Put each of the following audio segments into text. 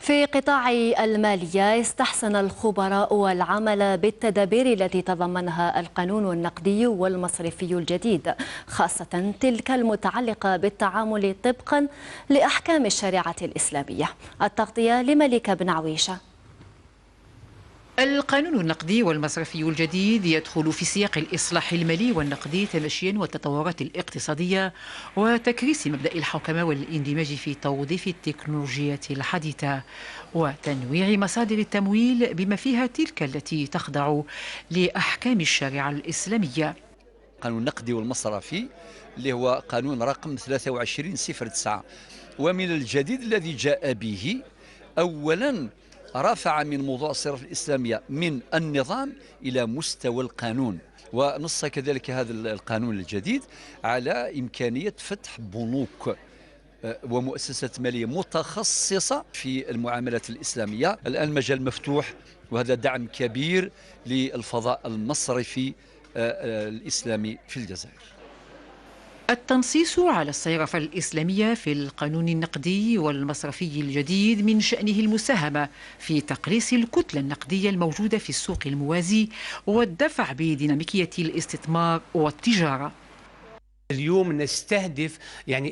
في قطاع المالية استحسن الخبراء العمل بالتدابير التي تضمنها القانون النقدي والمصرفي الجديد، خاصة تلك المتعلقة بالتعامل طبقا لأحكام الشريعة الإسلامية. التغطية لملك بن عويشة. القانون النقدي والمصرفي الجديد يدخل في سياق الإصلاح المالي والنقدي تمشيا والتطورات الاقتصادية وتكريس مبدأ الحوكمة والاندماج في توظيف التكنولوجيات الحديثة وتنويع مصادر التمويل بما فيها تلك التي تخضع لأحكام الشريعة الإسلامية. القانون النقدي والمصرفي اللي هو قانون رقم 2309، ومن الجديد الذي جاء به أولا رفع من موضوع الصرف الإسلامية من النظام إلى مستوى القانون، ونص كذلك هذا القانون الجديد على إمكانية فتح بنوك ومؤسسات مالية متخصصة في المعاملات الإسلامية. الآن المجال مفتوح، وهذا دعم كبير للفضاء المصرفي الإسلامي في الجزائر. التنصيص على الصيرفة الإسلامية في القانون النقدي والمصرفي الجديد من شأنه المساهمة في تقليص الكتلة النقدية الموجودة في السوق الموازي والدفع بديناميكية الاستثمار والتجارة. اليوم نستهدف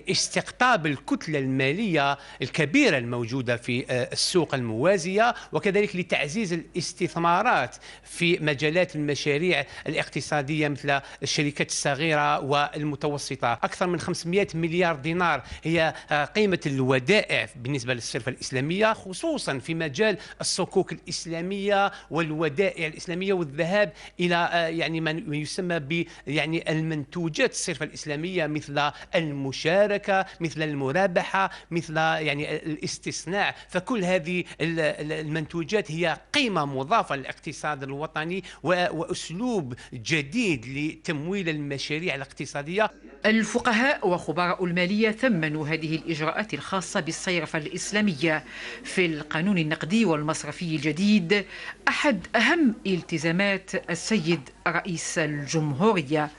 استقطاب الكتلة المالية الكبيرة الموجودة في السوق الموازية، وكذلك لتعزيز الاستثمارات في مجالات المشاريع الاقتصادية مثل الشركات الصغيرة والمتوسطة. أكثر من 500 مليار دينار هي قيمة الودائع بالنسبة للصرفة الإسلامية، خصوصا في مجال الصكوك الإسلامية والودائع الإسلامية والذهاب إلى ما يسمى المنتوجات الصرفة الإسلامية مثل المشاركة، مثل المرابحة، مثل الاستصناع. فكل هذه المنتوجات هي قيمة مضافة للاقتصاد الوطني وأسلوب جديد لتمويل المشاريع الاقتصادية. الفقهاء وخبراء المالية ثمنوا هذه الإجراءات الخاصة بالصيرفة الإسلامية في القانون النقدي والمصرفي الجديد، أحد أهم التزامات السيد رئيس الجمهورية.